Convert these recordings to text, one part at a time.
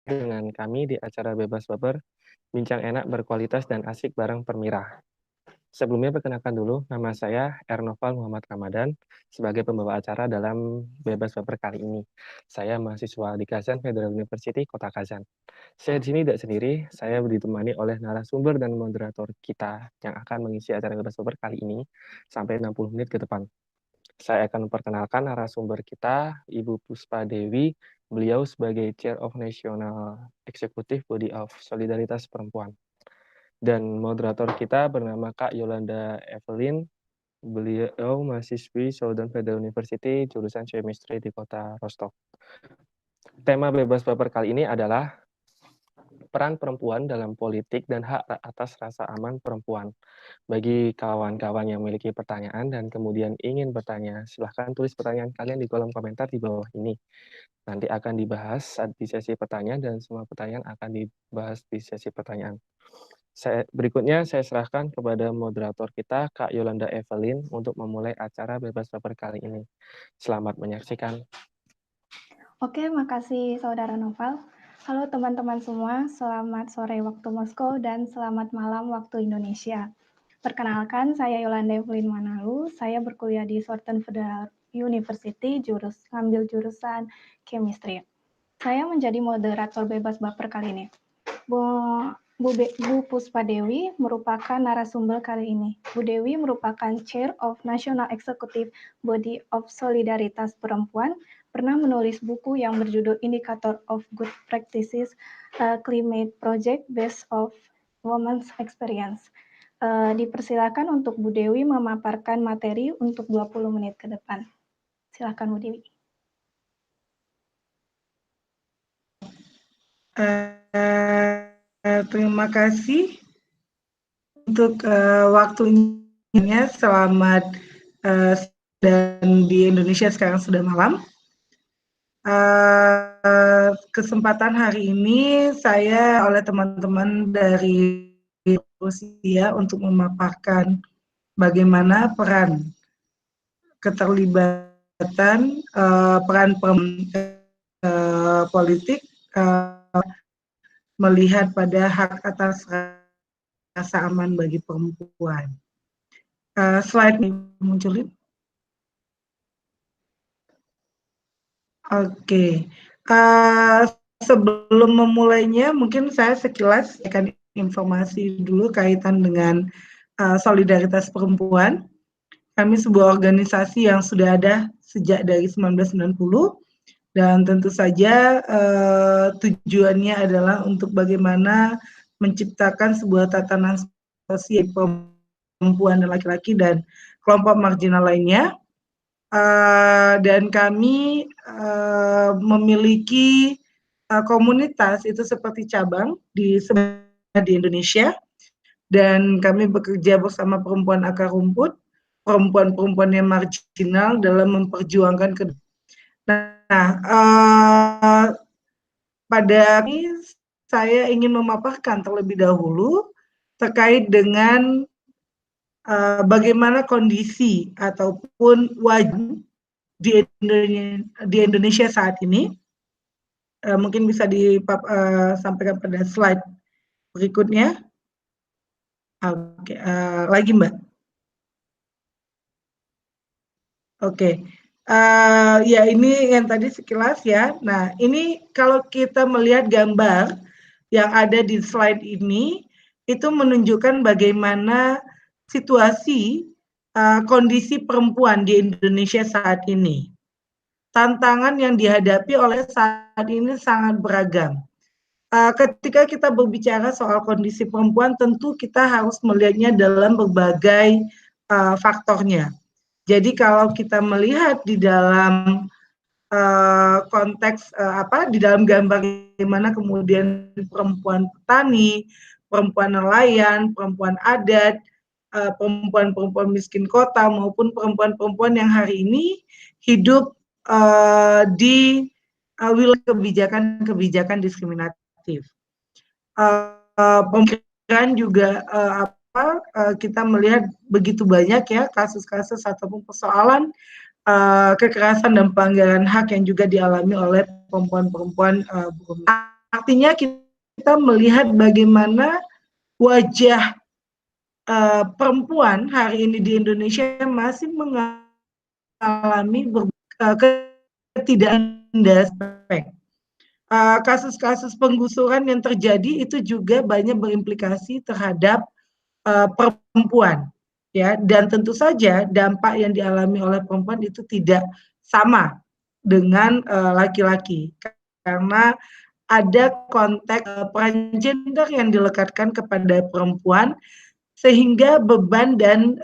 dengan kami di acara Bebas Baper, bincang enak, berkualitas, dan asik bareng Permira. Sebelumnya perkenalkan dulu, nama saya Ernoval Muhammad Ramadan sebagai pembawa acara dalam Bebas Baper kali ini. Saya mahasiswa di Kazan Federal University Kota Kazan. Saya di sini tidak sendiri, saya ditemani oleh narasumber dan moderator kita yang akan mengisi acara Bebas Baper kali ini sampai 60 menit ke depan. Saya akan memperkenalkan narasumber kita, Ibu Puspa Dewi. Beliau sebagai Chair of National Executive Body of Solidaritas Perempuan. Dan moderator kita bernama Kak Yolanda Evelyn. Beliau mahasiswi Southern Federal University, jurusan Chemistry di kota Rostock. Tema Bebas Baper kali ini adalah peran perempuan dalam politik dan hak atas rasa aman perempuan. Bagi kawan-kawan yang memiliki pertanyaan dan kemudian ingin bertanya, silahkan tulis pertanyaan kalian di kolom komentar di bawah ini. Nanti akan dibahas di sesi pertanyaan dan semua pertanyaan akan dibahas di sesi pertanyaan. Berikutnya saya serahkan kepada moderator kita, Kak Yolanda Evelyn, untuk memulai acara Bebas Baper kali ini. Selamat menyaksikan. Oke, makasih Saudara Noval. Halo teman-teman semua, selamat sore waktu Moskow dan selamat malam waktu Indonesia. Perkenalkan, saya Yolanda Evelyn Manalu, saya berkuliah di Southern Federal University, ngambil jurusan Chemistry. Saya menjadi moderator Bebas Baper kali ini. Bu Puspa Dewi merupakan narasumber kali ini. Bu Dewi merupakan Chair of National Executive Body of Solidaritas Perempuan, pernah menulis buku yang berjudul Indicator of Good Practices, Climate Project Based of Women's Experience. Dipersilakan untuk Bu Dewi memaparkan materi untuk 20 menit ke depan. Silakan Bu Dewi. Terima kasih untuk waktunya. Selamat dan di Indonesia sekarang sudah malam. Kesempatan hari ini saya oleh teman-teman dari Rusia untuk memaparkan bagaimana peran keterlibatan peran politik melihat pada hak atas rasa aman bagi perempuan. Slide ini munculin. Oke. Sebelum memulainya, mungkin saya sekilas akan informasi dulu kaitan dengan solidaritas perempuan. Kami sebuah organisasi yang sudah ada sejak dari 1990 dan tentu saja tujuannya adalah untuk bagaimana menciptakan sebuah tatanan sosial perempuan dan laki-laki dan kelompok marginal lainnya. Dan kami memiliki komunitas itu seperti cabang di Indonesia, dan kami bekerja bersama perempuan akar rumput, perempuan-perempuan yang marginal dalam memperjuangkan pada ini saya ingin memaparkan terlebih dahulu terkait dengan bagaimana kondisi ataupun wajah di Indonesia saat ini. Mungkin bisa disampaikan pada slide berikutnya. Oke, lagi Mbak. Oke, ya ini yang tadi sekilas ya. Nah, ini kalau kita melihat gambar yang ada di slide ini, itu menunjukkan bagaimana situasi kondisi perempuan di Indonesia saat ini. Tantangan yang dihadapi oleh saat ini sangat beragam. Ketika kita berbicara soal kondisi perempuan, tentu kita harus melihatnya dalam berbagai faktornya. Jadi kalau kita melihat di dalam konteks di dalam gambar bagaimana kemudian perempuan petani, perempuan nelayan, perempuan adat, perempuan-perempuan miskin kota maupun perempuan-perempuan yang hari ini hidup di wilayah kebijakan diskriminatif. Pemikiran juga kita melihat begitu banyak ya kasus-kasus ataupun persoalan kekerasan dan pelanggaran hak yang juga dialami oleh perempuan-perempuan buruh. Artinya kita melihat bagaimana wajah perempuan hari ini di Indonesia masih mengalami ketidakadilan aspek. Kasus-kasus penggusuran yang terjadi itu juga banyak berimplikasi terhadap perempuan, ya, dan tentu saja dampak yang dialami oleh perempuan itu tidak sama dengan laki-laki, karena ada konteks peran gender yang dilekatkan kepada perempuan, sehingga beban dan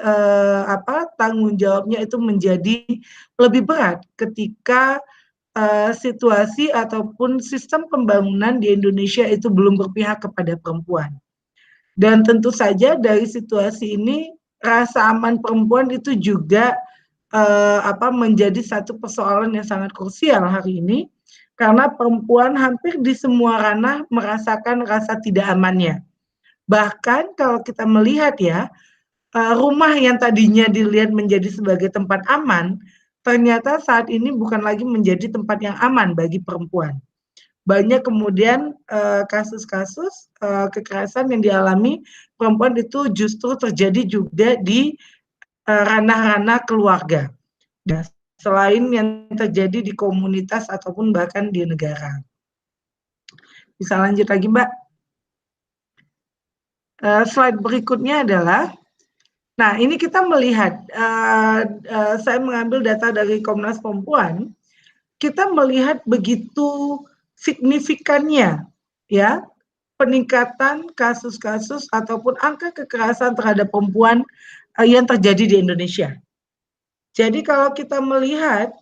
tanggung jawabnya itu menjadi lebih berat ketika situasi ataupun sistem pembangunan di Indonesia itu belum berpihak kepada perempuan. Dan tentu saja dari situasi ini rasa aman perempuan itu juga menjadi satu persoalan yang sangat krusial hari ini, karena perempuan hampir di semua ranah merasakan rasa tidak amannya. Bahkan kalau kita melihat ya, rumah yang tadinya dilihat menjadi sebagai tempat aman, ternyata saat ini bukan lagi menjadi tempat yang aman bagi perempuan. Banyak kemudian kasus-kasus kekerasan yang dialami perempuan itu justru terjadi juga di ranah-ranah keluarga, dan selain yang terjadi di komunitas ataupun bahkan di negara. Bisa lanjut lagi, Mbak. Slide berikutnya adalah, nah ini kita melihat, saya mengambil data dari Komnas Perempuan, kita melihat begitu signifikannya ya peningkatan kasus-kasus ataupun angka kekerasan terhadap perempuan yang terjadi di Indonesia. Jadi kalau kita melihat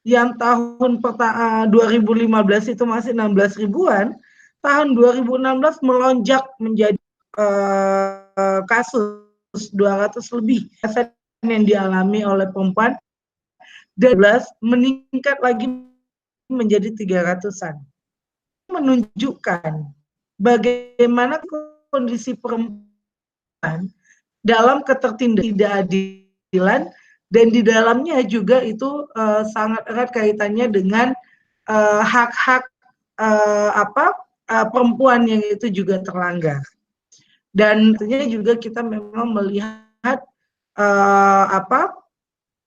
yang tahun 2015 itu masih 16 ribuan, tahun 2016 melonjak menjadi kasus 200 lebih yang dialami oleh perempuan, dan meningkat lagi menjadi 300-an. Menunjukkan bagaimana kondisi perempuan dalam ketidakadilan, dan di dalamnya juga itu sangat erat kaitannya dengan hak-hak perempuan yang itu juga terlanggar. Dan tentunya juga kita memang melihat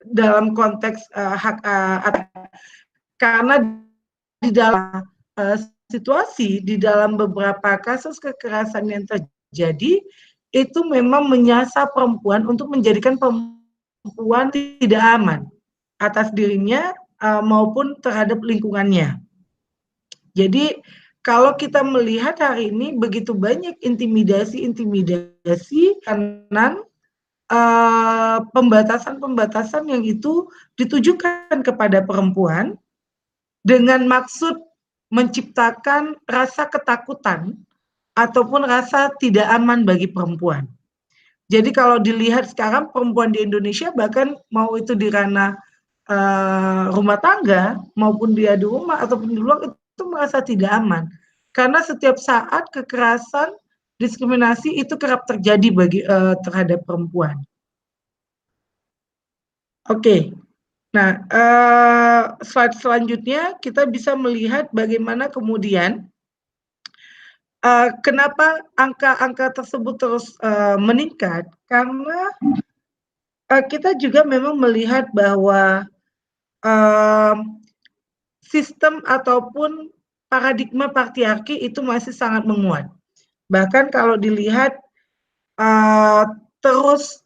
dalam konteks karena di dalam situasi, di dalam beberapa kasus kekerasan yang terjadi, itu memang menyasar perempuan untuk menjadikan perempuan tidak aman atas dirinya maupun terhadap lingkungannya. Jadi kalau kita melihat hari ini begitu banyak intimidasi kanan, pembatasan-pembatasan yang itu ditujukan kepada perempuan dengan maksud menciptakan rasa ketakutan ataupun rasa tidak aman bagi perempuan. Jadi kalau dilihat sekarang perempuan di Indonesia, bahkan mau itu di ranah rumah tangga maupun dia di rumah ataupun di luar, itu merasa tidak aman, karena setiap saat kekerasan, diskriminasi itu kerap terjadi terhadap perempuan. Oke. Nah, slide selanjutnya kita bisa melihat bagaimana kemudian kenapa angka-angka tersebut terus meningkat, karena kita juga memang melihat bahwa sistem ataupun paradigma patriarki itu masih sangat menguat. Bahkan kalau dilihat terus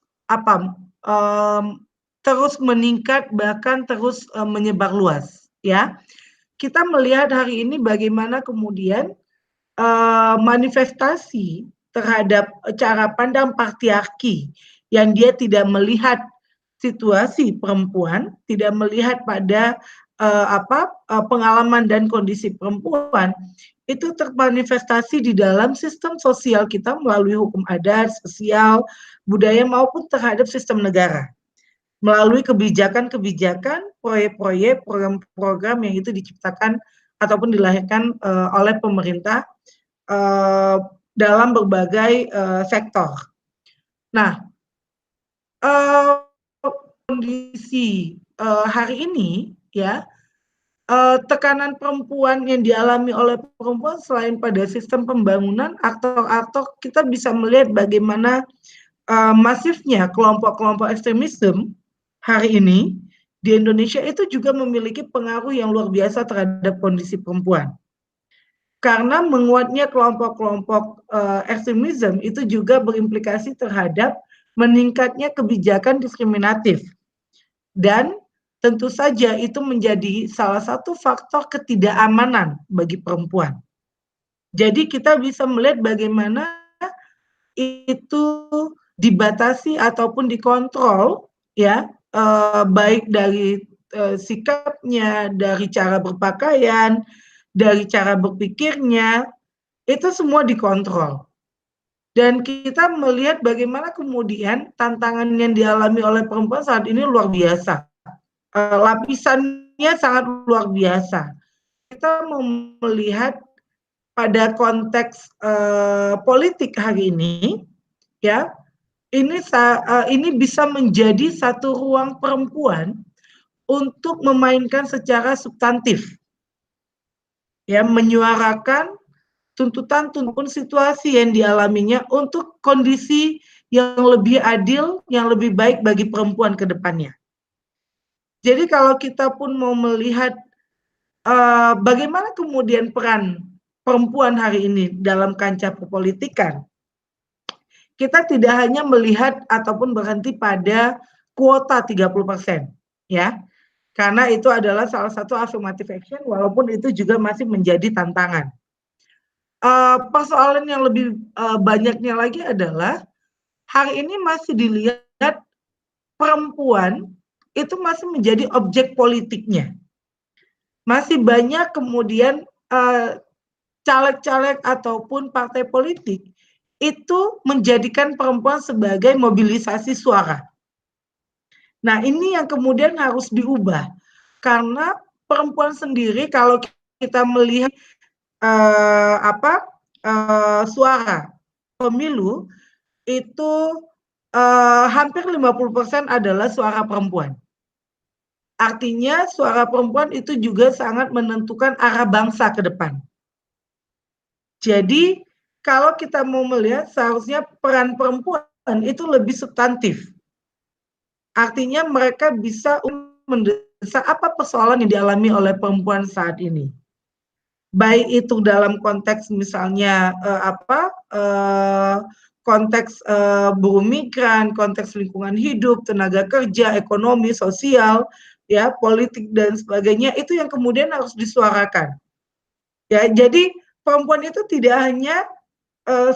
meningkat, bahkan terus menyebar luas, ya. Kita melihat hari ini bagaimana kemudian manifestasi terhadap cara pandang patriarki yang dia tidak melihat situasi perempuan, tidak melihat pada pengalaman dan kondisi perempuan, itu termanifestasi di dalam sistem sosial kita melalui hukum adat, sosial, budaya maupun terhadap sistem negara, melalui kebijakan-kebijakan, proyek-proyek, program-program yang itu diciptakan ataupun dilahirkan oleh pemerintah dalam berbagai sektor. Nah, kondisi hari ini ya, tekanan perempuan yang dialami oleh perempuan selain pada sistem pembangunan, aktor-aktor kita bisa melihat bagaimana masifnya kelompok-kelompok ekstremisme hari ini di Indonesia itu juga memiliki pengaruh yang luar biasa terhadap kondisi perempuan. Karena menguatnya kelompok-kelompok ekstremisme itu juga berimplikasi terhadap meningkatnya kebijakan diskriminatif. Dan tentu saja itu menjadi salah satu faktor ketidakamanan bagi perempuan. Jadi kita bisa melihat bagaimana itu dibatasi ataupun dikontrol, ya, baik dari sikapnya, dari cara berpakaian, dari cara berpikirnya, itu semua dikontrol. Dan kita melihat bagaimana kemudian tantangan yang dialami oleh perempuan saat ini luar biasa. Lapisannya sangat luar biasa. Kita mau melihat pada konteks politik hari ini, ya, ini bisa menjadi satu ruang perempuan untuk memainkan secara substantif, ya, menyuarakan tuntutan situasi yang dialaminya untuk kondisi yang lebih adil, yang lebih baik bagi perempuan ke depannya. Jadi kalau kita pun mau melihat bagaimana kemudian peran perempuan hari ini dalam kancah perpolitikan, kita tidak hanya melihat ataupun berhenti pada kuota 30%, ya. Karena itu adalah salah satu affirmative action, walaupun itu juga masih menjadi tantangan. Persoalan yang lebih banyaknya lagi adalah hari ini masih dilihat perempuan itu masih menjadi objek politiknya. Masih banyak kemudian caleg-caleg ataupun partai politik itu menjadikan perempuan sebagai mobilisasi suara. Nah, ini yang kemudian harus diubah, karena perempuan sendiri kalau kita melihat suara pemilu itu hampir 50% adalah suara perempuan. Artinya suara perempuan itu juga sangat menentukan arah bangsa ke depan. Jadi kalau kita mau melihat seharusnya peran perempuan itu lebih substantif. Artinya mereka bisa mendesak apa persoalan yang dialami oleh perempuan saat ini. Baik itu dalam konteks misalnya konteks buruh migran, konteks lingkungan hidup, tenaga kerja, ekonomi, sosial, ya, politik dan sebagainya, itu yang kemudian harus disuarakan. Ya, jadi perempuan itu tidak hanya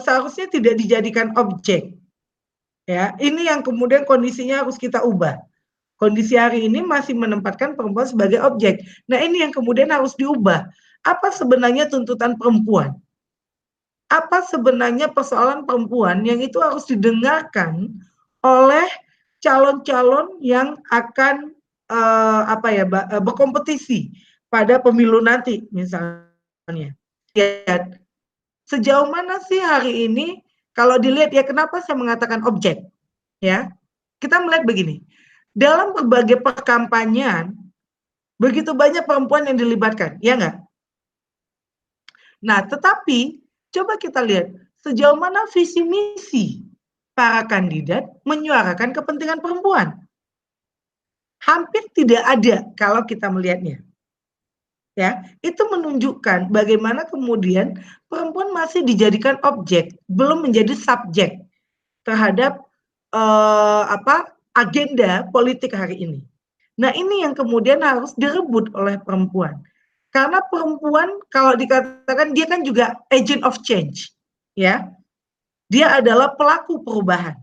seharusnya tidak dijadikan objek. Ya, ini yang kemudian kondisinya harus kita ubah. Kondisi hari ini masih menempatkan perempuan sebagai objek. Nah, ini yang kemudian harus diubah. Apa sebenarnya tuntutan perempuan? Apa sebenarnya persoalan perempuan yang itu harus didengarkan oleh calon-calon yang akan berkompetisi pada pemilu nanti misalnya. Ya, sejauh mana sih hari ini kalau dilihat, ya, kenapa saya mengatakan objek? Ya, kita melihat begini. Dalam berbagai perkampanyean begitu banyak perempuan yang dilibatkan, ya enggak? Nah, tetapi coba kita lihat sejauh mana visi misi para kandidat menyuarakan kepentingan perempuan. Hampir tidak ada kalau kita melihatnya. Ya, itu menunjukkan bagaimana kemudian perempuan masih dijadikan objek, belum menjadi subjek terhadap agenda politik hari ini. Nah, ini yang kemudian harus direbut oleh perempuan. Karena perempuan kalau dikatakan dia kan juga agent of change, ya. Dia adalah pelaku perubahan.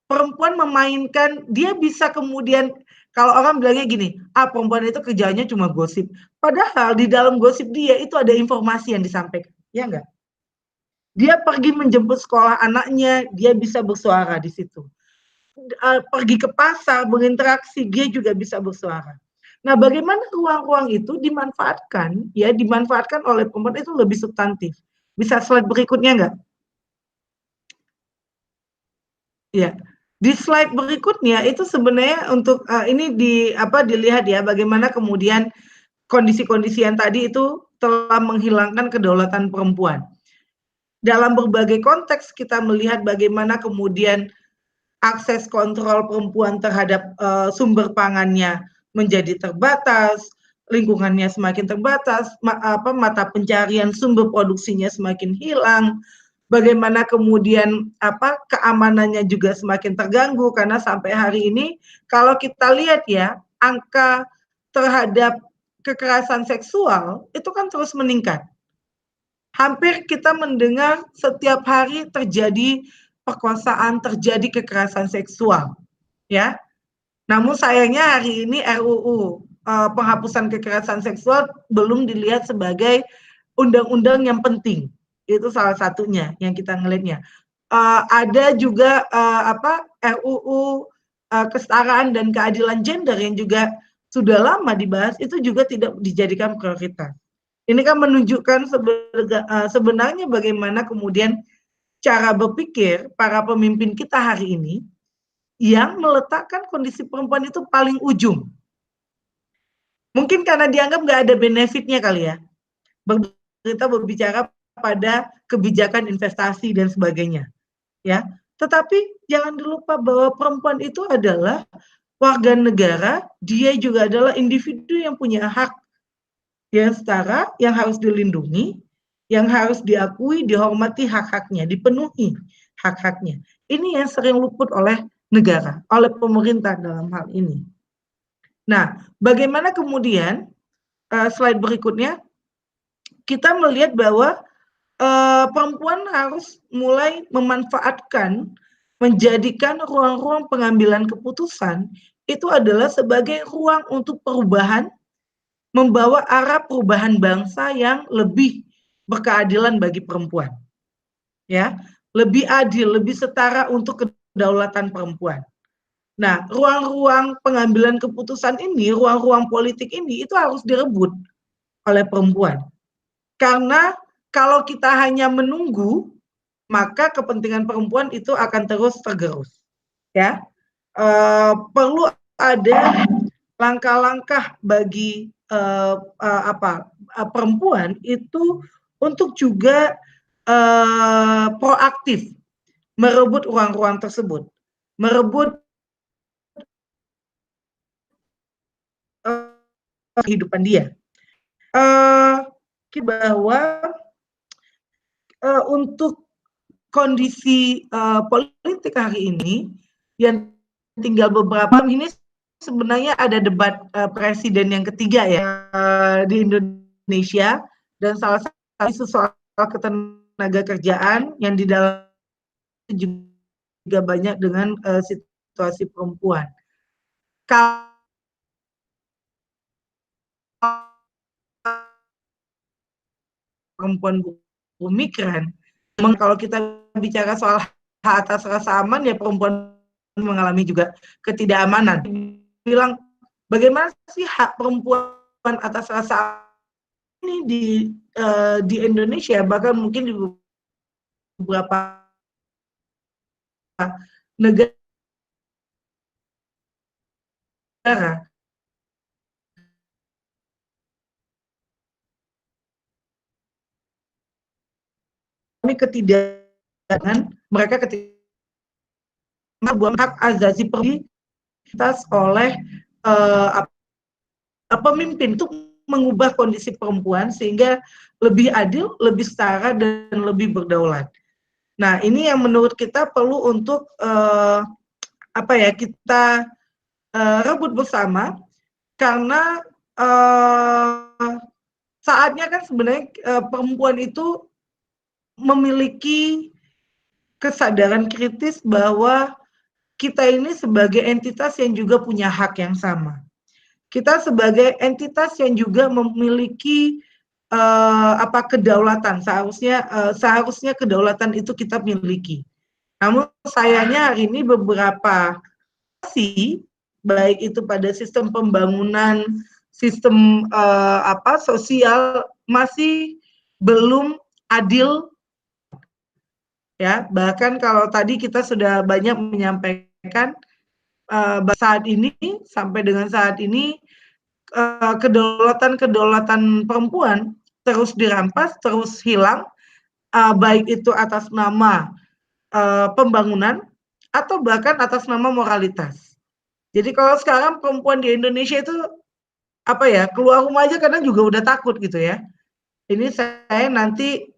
Perempuan memainkan, dia bisa kemudian, kalau orang bilangnya gini, perempuan itu kerjanya cuma gosip. Padahal di dalam gosip dia itu ada informasi yang disampaikan, ya enggak? Dia pergi menjemput sekolah anaknya, dia bisa bersuara di situ. Pergi ke pasar, berinteraksi, dia juga bisa bersuara. Nah, bagaimana ruang-ruang itu dimanfaatkan, ya, dimanfaatkan oleh perempuan itu lebih substantif. Bisa slide berikutnya enggak? Ya, di slide berikutnya itu sebenarnya untuk ini dilihat ya bagaimana kemudian kondisi-kondisi yang tadi itu telah menghilangkan kedaulatan perempuan. Dalam berbagai konteks kita melihat bagaimana kemudian akses kontrol perempuan terhadap sumber pangannya menjadi terbatas, lingkungannya semakin terbatas, mata pencarian sumber produksinya semakin hilang, bagaimana kemudian keamanannya juga semakin terganggu, karena sampai hari ini kalau kita lihat ya, angka terhadap kekerasan seksual itu kan terus meningkat. Hampir kita mendengar setiap hari terjadi perkosaan, terjadi kekerasan seksual, ya. Namun sayangnya hari ini RUU penghapusan kekerasan seksual belum dilihat sebagai undang-undang yang penting. Itu salah satunya yang kita ngelihatnya. Ada juga RUU kesetaraan dan keadilan gender yang juga sudah lama dibahas, itu juga tidak dijadikan prioritas. Ini kan menunjukkan sebenarnya bagaimana kemudian cara berpikir para pemimpin kita hari ini yang meletakkan kondisi perempuan itu paling ujung. Mungkin karena dianggap nggak ada benefitnya kali ya. Kita berbicara pada kebijakan investasi dan sebagainya. Ya, tetapi jangan dilupa bahwa perempuan itu adalah warga negara, dia juga adalah individu yang punya hak yang setara, yang harus dilindungi, yang harus diakui, dihormati hak-haknya, dipenuhi hak-haknya. Ini yang sering luput oleh negara, oleh pemerintah dalam hal ini. Nah, bagaimana kemudian slide berikutnya kita melihat bahwa perempuan harus mulai memanfaatkan, menjadikan ruang-ruang pengambilan keputusan itu adalah sebagai ruang untuk perubahan, membawa arah perubahan bangsa yang lebih berkeadilan bagi perempuan, ya, lebih adil, lebih setara untuk kedaulatan perempuan. Nah, ruang-ruang pengambilan keputusan ini, ruang-ruang politik ini itu harus direbut oleh perempuan. Karena kalau kita hanya menunggu, maka kepentingan perempuan itu akan terus tergerus. Ya, perlu ada langkah-langkah bagi perempuan itu untuk juga proaktif merebut ruang-ruang tersebut, merebut kehidupan dia. Bahwa untuk kondisi politik hari ini yang tinggal beberapa ini sebenarnya ada debat presiden yang ketiga ya di Indonesia, dan salah satu isu soal ketenaga kerjaan yang di dalam juga banyak dengan situasi perempuan. Perempuan buruh migran, memang kalau kita bicara soal hak atas rasa aman ya perempuan mengalami juga ketidakamanan. Bilang bagaimana sih hak perempuan atas rasa aman ini di Indonesia, bahkan mungkin di beberapa negara kami ketidakadilan, mereka buang hak asasi prioritas oleh pemimpin untuk mengubah kondisi perempuan sehingga lebih adil, lebih setara, dan lebih berdaulat. Nah, ini yang menurut kita perlu untuk kita rebut bersama, karena saatnya kan sebenarnya perempuan itu memiliki kesadaran kritis bahwa kita ini sebagai entitas yang juga punya hak yang sama. Kita sebagai entitas yang juga memiliki kedaulatan, seharusnya kedaulatan itu kita miliki. Namun sayangnya hari ini beberapa baik itu pada sistem pembangunan, sistem sosial masih belum adil. Ya, bahkan kalau tadi kita sudah banyak menyampaikan saat ini sampai dengan saat ini kedaulatan perempuan terus dirampas, terus hilang, baik itu atas nama pembangunan atau bahkan atas nama moralitas. Jadi kalau sekarang perempuan di Indonesia itu apa ya, keluar rumah aja kadang juga udah takut gitu ya. Ini saya nanti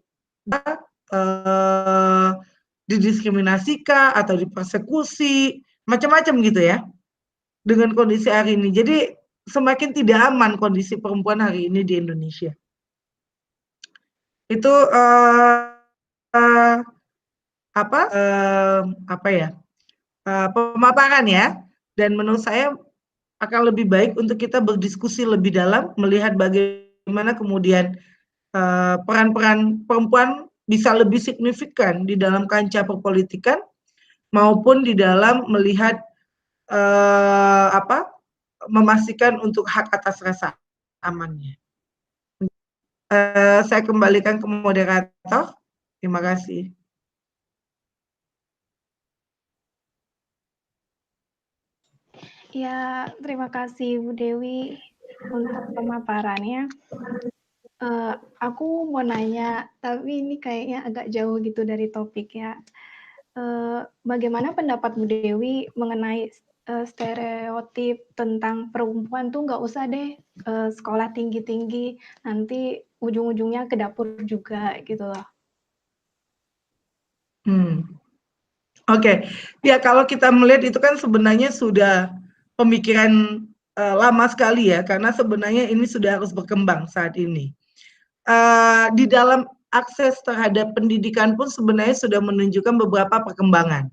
didiskriminasi atau dipersekusi, macam-macam gitu ya. Dengan kondisi hari ini. Jadi semakin tidak aman kondisi perempuan hari ini di Indonesia. Itu pemaparan ya. Dan menurut saya akan lebih baik untuk kita berdiskusi lebih dalam, melihat bagaimana kemudian peran-peran perempuan bisa lebih signifikan di dalam kancah perpolitikan maupun di dalam melihat memastikan untuk hak atas rasa amannya. Saya kembalikan ke moderator. Terima kasih. Ya, terima kasih Bu Dewi untuk pemaparannya. Aku mau nanya, tapi ini kayaknya agak jauh gitu dari topik ya. Bagaimana pendapat Bu Dewi mengenai stereotip tentang perempuan tuh nggak usah deh sekolah tinggi-tinggi, nanti ujung-ujungnya ke dapur juga gitu loh. Oke. Ya kalau kita melihat itu kan sebenarnya sudah pemikiran lama sekali ya, karena sebenarnya ini sudah harus berkembang saat ini. Di dalam akses terhadap pendidikan pun sebenarnya sudah menunjukkan beberapa perkembangan.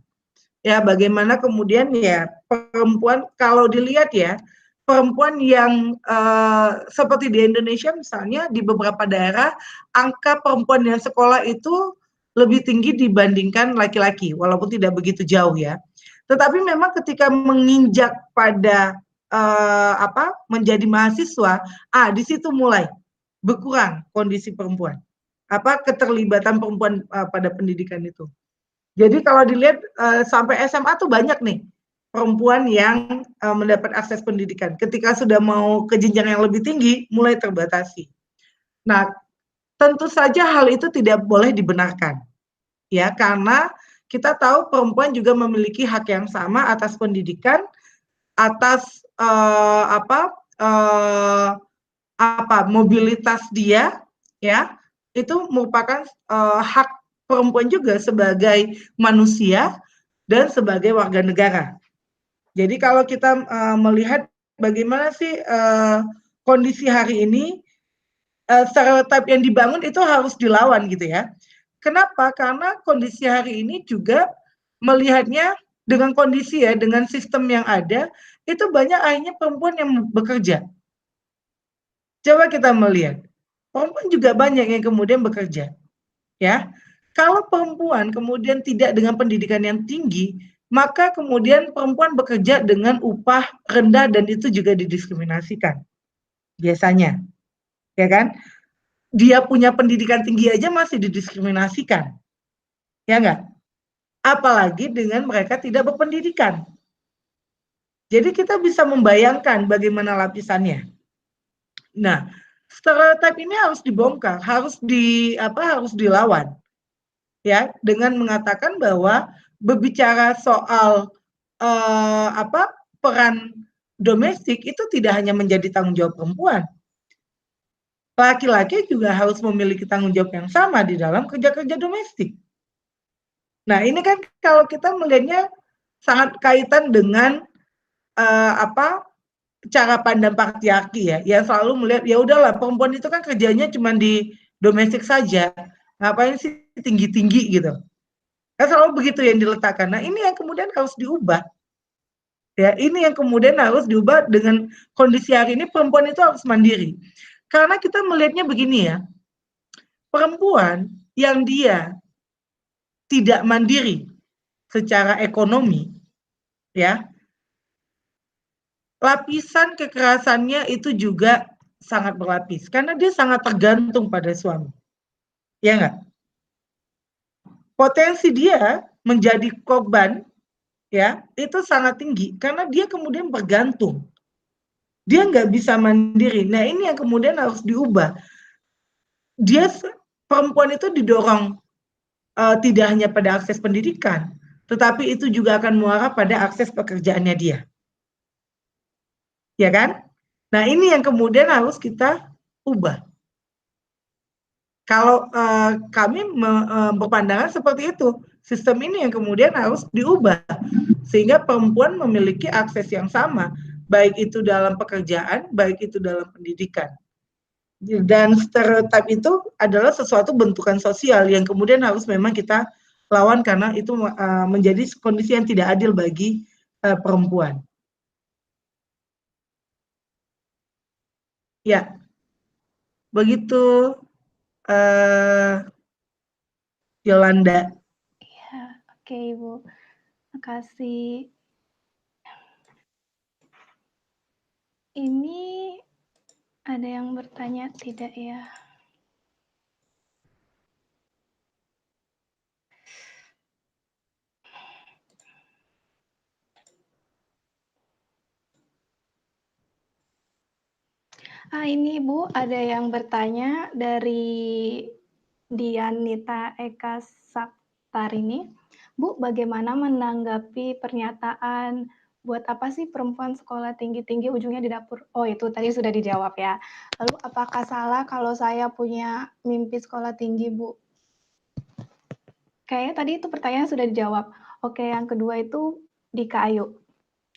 Ya, bagaimana kemudian ya perempuan kalau dilihat ya, perempuan yang seperti di Indonesia misalnya di beberapa daerah angka perempuan yang sekolah itu lebih tinggi dibandingkan laki-laki, walaupun tidak begitu jauh ya. Tetapi memang ketika menginjak pada menjadi mahasiswa, di situ mulai berkurang kondisi perempuan. Keterlibatan perempuan pada pendidikan itu. Jadi kalau dilihat sampai SMA tuh banyak nih perempuan yang mendapat akses pendidikan. Ketika sudah mau ke jenjang yang lebih tinggi, mulai terbatasi. Nah, tentu saja hal itu tidak boleh dibenarkan, ya, karena kita tahu perempuan juga memiliki hak yang sama atas pendidikan, atas mobilitas dia, ya, itu merupakan hak perempuan juga sebagai manusia dan sebagai warga negara. Jadi kalau kita melihat bagaimana sih kondisi hari ini, stereotip yang dibangun itu harus dilawan gitu ya. Kenapa? Karena kondisi hari ini juga melihatnya dengan kondisi ya, dengan sistem yang ada, itu banyak akhirnya perempuan yang bekerja. Coba kita melihat, perempuan juga banyak yang kemudian bekerja, ya. Kalau perempuan kemudian tidak dengan pendidikan yang tinggi, maka kemudian perempuan bekerja dengan upah rendah dan itu juga didiskriminasikan, biasanya, ya kan? Dia punya pendidikan tinggi aja masih didiskriminasikan, ya enggak? Apalagi dengan mereka tidak berpendidikan. Jadi kita bisa membayangkan bagaimana lapisannya. Nah, stereotip ini harus dibongkar, harus dilawan, ya, dengan mengatakan bahwa berbicara soal peran domestik itu tidak hanya menjadi tanggung jawab perempuan. Laki-laki juga harus memiliki tanggung jawab yang sama di dalam kerja-kerja domestik. Nah, ini kan kalau kita melihatnya sangat kaitan dengan cara pandang patriarki ya, yang selalu melihat ya udahlah perempuan itu kan kerjanya cuma di domestik saja, ngapain sih tinggi-tinggi gitu. Kan selalu begitu yang diletakkan. Nah, ini yang kemudian harus diubah. Ya, ini yang kemudian harus diubah dengan kondisi hari ini perempuan itu harus mandiri. Karena kita melihatnya begini ya, perempuan yang dia tidak mandiri secara ekonomi, ya, lapisan kekerasannya itu juga sangat berlapis karena dia sangat tergantung pada suami, ya enggak? Potensi dia menjadi korban, ya, itu sangat tinggi karena dia kemudian bergantung dia nggak bisa mandiri. Nah, ini yang kemudian harus diubah. Perempuan itu didorong tidak hanya pada akses pendidikan, tetapi itu juga akan muara pada akses pekerjaannya dia. Ya kan? Nah, ini yang kemudian harus kita ubah. Kalau kami berpandangan seperti itu, sistem ini yang kemudian harus diubah sehingga perempuan memiliki akses yang sama, baik itu dalam pekerjaan, baik itu dalam pendidikan. Dan stereotip itu adalah sesuatu bentukan sosial yang kemudian harus memang kita lawan karena itu menjadi kondisi yang tidak adil bagi perempuan. Ya, begitu Yolanda. Ya, oke Ibu. Makasih. Ini ada yang bertanya tidak ya? Ini Bu, ada yang bertanya dari Dianita Eka Saptarini. Bu, bagaimana menanggapi pernyataan buat apa sih perempuan sekolah tinggi-tinggi ujungnya di dapur? Oh, itu tadi sudah dijawab ya. Lalu apakah salah kalau saya punya mimpi sekolah tinggi, Bu? Kayaknya tadi itu pertanyaan sudah dijawab. Oke, yang kedua itu Dika Ayu.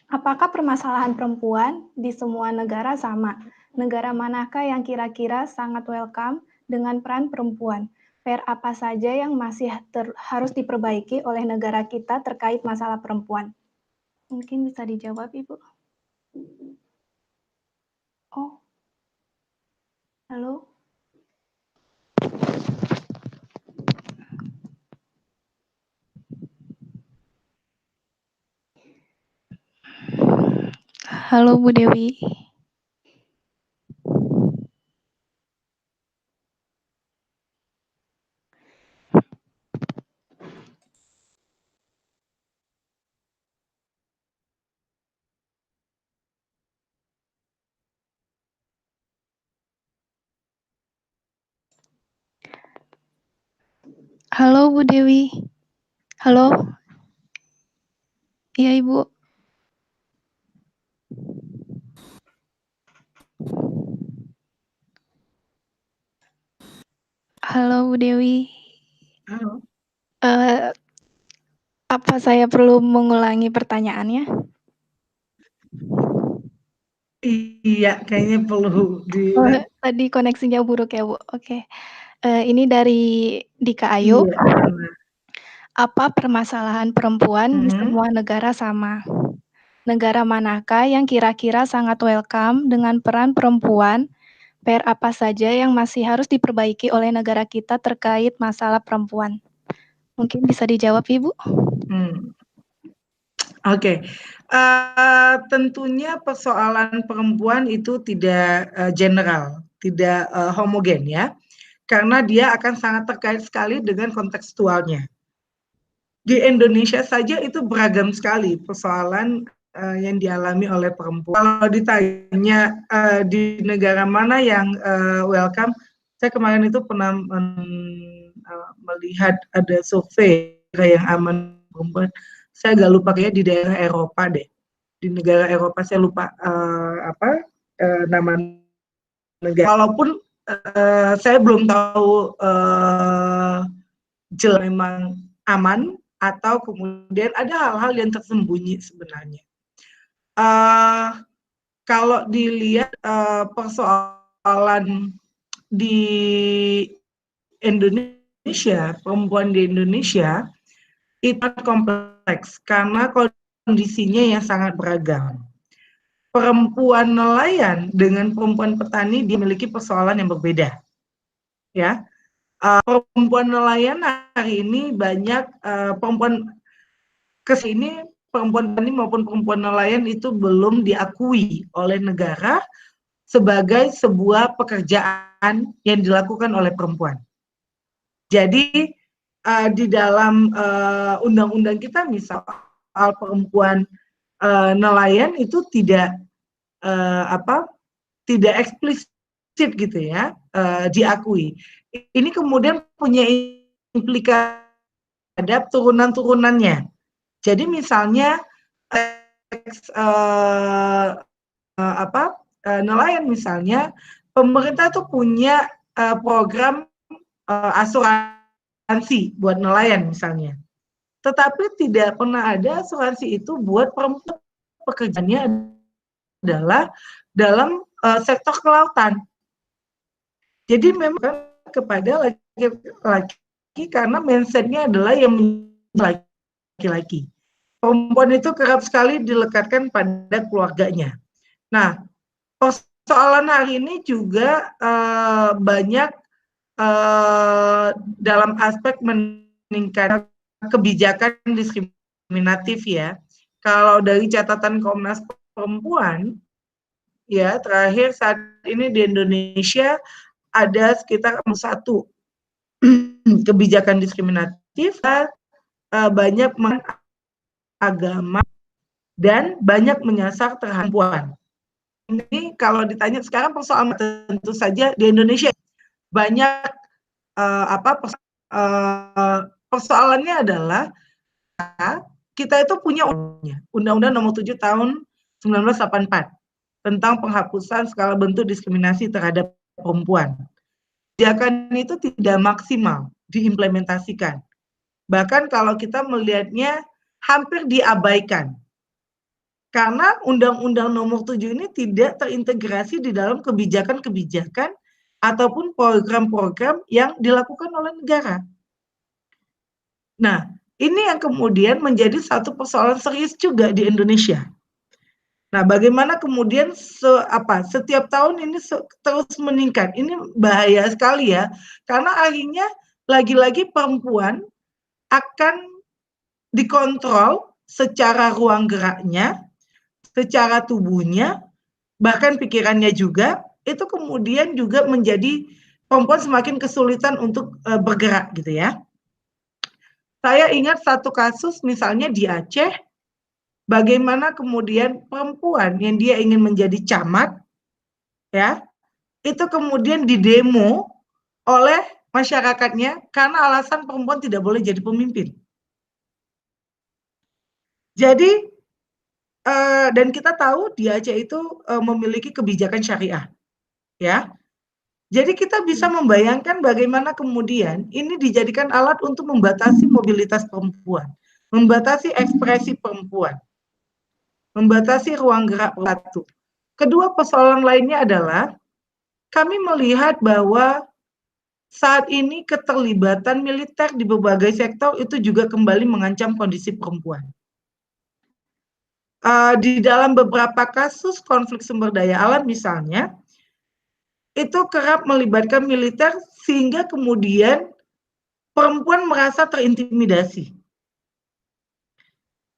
Apakah permasalahan perempuan di semua negara sama? Negara manakah yang kira-kira sangat welcome dengan peran perempuan? PR apa saja yang masih harus diperbaiki oleh negara kita terkait masalah perempuan? Mungkin bisa dijawab, Ibu. Oh, halo? Halo, Bu Dewi. Halo, Bu Dewi. Halo? Iya, Ibu. Halo, Bu Dewi. Halo. Apa saya perlu mengulangi pertanyaannya? Iya, kayaknya perlu Tadi koneksinya buruk ya, Bu. Oke. Ini dari Dika Ayu. Iya, Apa permasalahan perempuan di semua negara sama? Negara manakah yang kira-kira sangat welcome dengan peran perempuan? PR apa saja yang masih harus diperbaiki oleh negara kita terkait masalah perempuan? Mungkin bisa dijawab, Ibu? Oke. Tentunya persoalan perempuan itu tidak general, tidak homogen ya, karena dia akan sangat terkait sekali dengan kontekstualnya. Di Indonesia saja itu beragam sekali persoalan yang dialami oleh perempuan. Kalau ditanya di negara mana yang welcome, saya kemarin itu pernah melihat ada survei yang aman perempuan. Saya agak lupa kayaknya di daerah Eropa deh. Di negara Eropa saya lupa nama negara. Walaupun saya belum tahu jelas memang aman atau kemudian ada hal-hal yang tersembunyi sebenarnya. Kalau dilihat persoalan di Indonesia, perempuan di Indonesia itu kompleks karena kondisinya yang sangat beragam. Perempuan nelayan dengan perempuan petani dimiliki persoalan yang berbeda. Ya, perempuan nelayan hari ini banyak perempuan kesini perempuan petani maupun perempuan nelayan itu belum diakui oleh negara sebagai sebuah pekerjaan yang dilakukan oleh perempuan. Jadi di dalam undang-undang kita misal perempuan nelayan itu tidak tidak eksplisit gitu ya diakui. Ini kemudian punya implikasi terhadap turunan-turunannya. Jadi misalnya nelayan misalnya, pemerintah tuh punya program asuransi buat nelayan misalnya. Tetapi tidak pernah ada asuransi itu buat perempuan, pekerjaannya adalah dalam sektor kelautan. Jadi memang kepada laki-laki karena mindset-nya adalah yang laki-laki. Perempuan itu kerap sekali dilekatkan pada keluarganya. Nah, persoalan hari ini juga banyak dalam aspek meningkatkan kebijakan diskriminatif ya. Kalau dari catatan Komnas Perempuan, ya terakhir saat ini di Indonesia ada sekitar 1 kebijakan diskriminatif, banyak agama dan banyak menyasar terhadap perempuan. Ini kalau ditanya sekarang persoalan tentu saja di Indonesia banyak persoalannya adalah kita itu punya Undang-Undang Nomor 7 Tahun 1984 tentang penghapusan segala bentuk diskriminasi terhadap perempuan. Kebijakan itu tidak maksimal diimplementasikan. Bahkan kalau kita melihatnya hampir diabaikan. Karena Undang-Undang Nomor 7 ini tidak terintegrasi di dalam kebijakan-kebijakan ataupun program-program yang dilakukan oleh negara. Nah, ini yang kemudian menjadi satu persoalan serius juga di Indonesia. Nah, bagaimana kemudian setiap tahun ini terus meningkat. Ini bahaya sekali ya, karena akhirnya lagi-lagi perempuan akan dikontrol secara ruang geraknya, secara tubuhnya, bahkan pikirannya juga, itu kemudian juga menjadi perempuan semakin kesulitan untuk bergerak gitu ya. Saya ingat satu kasus misalnya di Aceh, bagaimana kemudian perempuan yang dia ingin menjadi camat, ya, itu kemudian didemo oleh masyarakatnya karena alasan perempuan tidak boleh jadi pemimpin. Jadi dan kita tahu di Aceh itu memiliki kebijakan syariah, ya. Jadi kita bisa membayangkan bagaimana kemudian ini dijadikan alat untuk membatasi mobilitas perempuan, membatasi ekspresi perempuan, membatasi ruang gerak perempuan. Kedua persoalan lainnya adalah kami melihat bahwa saat ini keterlibatan militer di berbagai sektor itu juga kembali mengancam kondisi perempuan. Di dalam beberapa kasus konflik sumber daya alam misalnya, itu kerap melibatkan militer sehingga kemudian perempuan merasa terintimidasi.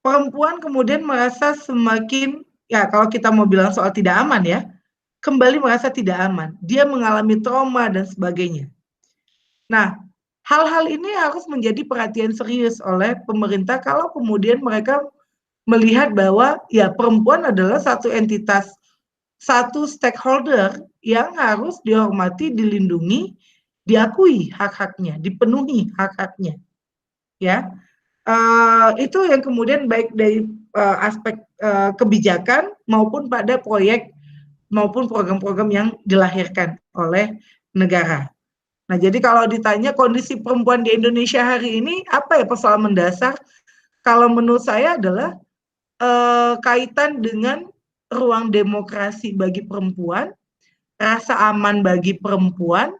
Perempuan kemudian merasa semakin, ya kalau kita mau bilang soal tidak aman ya, kembali merasa tidak aman. Dia mengalami trauma dan sebagainya. Nah, hal-hal ini harus menjadi perhatian serius oleh pemerintah kalau kemudian mereka melihat bahwa ya perempuan adalah satu entitas, satu stakeholder yang harus dihormati, dilindungi, diakui hak-haknya, dipenuhi hak-haknya. Ya, itu yang kemudian baik dari aspek kebijakan maupun pada proyek maupun program-program yang dilahirkan oleh negara. Nah, jadi kalau ditanya kondisi perempuan di Indonesia hari ini apa ya persoalan mendasar? Kalau menurut saya adalah kaitan dengan ruang demokrasi bagi perempuan, rasa aman bagi perempuan,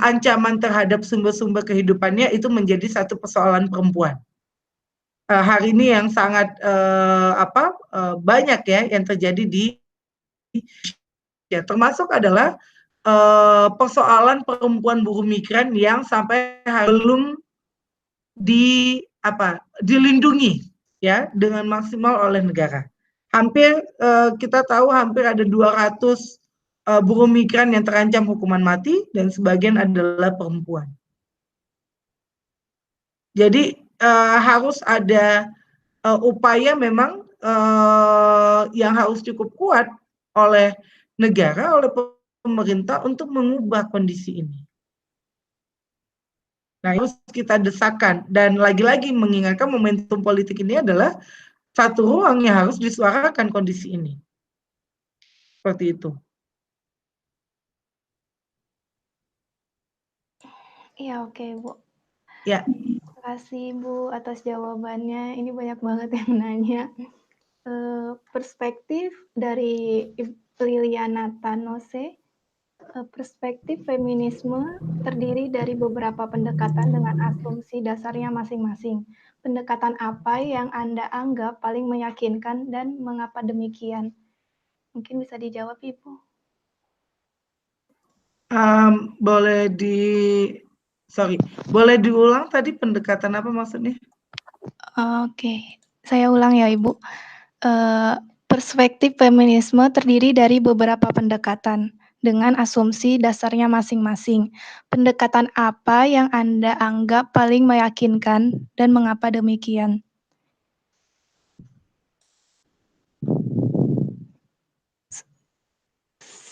ancaman terhadap sumber-sumber kehidupannya itu menjadi satu persoalan perempuan. Hari ini yang sangat banyak ya yang terjadi di ya termasuk adalah persoalan perempuan buruh migran yang sampai belum dilindungi ya dengan maksimal oleh negara. Hampir kita tahu hampir ada 200 buruh migran yang terancam hukuman mati dan sebagian adalah perempuan. Jadi harus ada upaya memang yang harus cukup kuat oleh negara, oleh pemerintah untuk mengubah kondisi ini. Nah, harus kita desakan, dan lagi-lagi mengingatkan momentum politik ini adalah satu ruang yang harus disuarakan kondisi ini. Seperti itu. Iya, oke, Bu. Ya. Terima kasih, Bu, atas jawabannya. Ini banyak banget yang nanya. Perspektif dari Liliana Tanose, perspektif feminisme terdiri dari beberapa pendekatan dengan asumsi dasarnya masing-masing. Pendekatan apa yang Anda anggap paling meyakinkan dan mengapa demikian? Mungkin bisa dijawab, Ibu. Boleh diulang tadi pendekatan apa maksudnya? Oke, saya ulang ya, Ibu. Perspektif feminisme terdiri dari beberapa pendekatan dengan asumsi dasarnya masing-masing. Pendekatan apa yang Anda anggap paling meyakinkan dan mengapa demikian?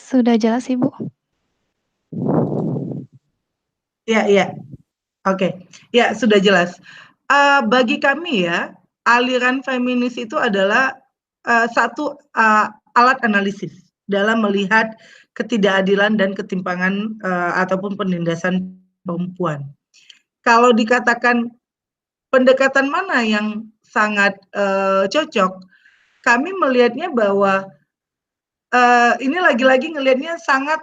Sudah jelas, Ibu? Iya. Oke. Ya, sudah jelas. Bagi kami ya, aliran feminis itu adalah satu alat analisis dalam melihat ketidakadilan dan ketimpangan ataupun penindasan perempuan. Kalau dikatakan pendekatan mana yang sangat cocok, kami melihatnya bahwa ini lagi-lagi ngelihatnya sangat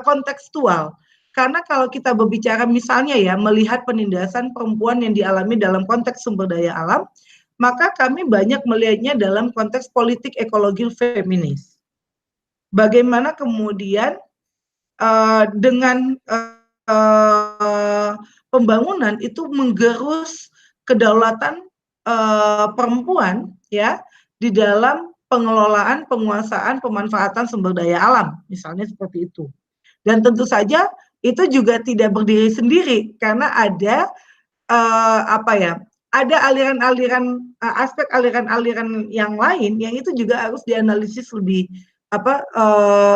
kontekstual. Karena kalau kita berbicara misalnya ya, melihat penindasan perempuan yang dialami dalam konteks sumber daya alam, maka kami banyak melihatnya dalam konteks politik ekologi feminis. Bagaimana kemudian dengan pembangunan itu menggerus kedaulatan perempuan ya di dalam pengelolaan, penguasaan, pemanfaatan sumber daya alam, misalnya seperti itu. Dan tentu saja itu juga tidak berdiri sendiri karena ada ada aliran-aliran aspek aliran-aliran yang lain yang itu juga harus dianalisis lebih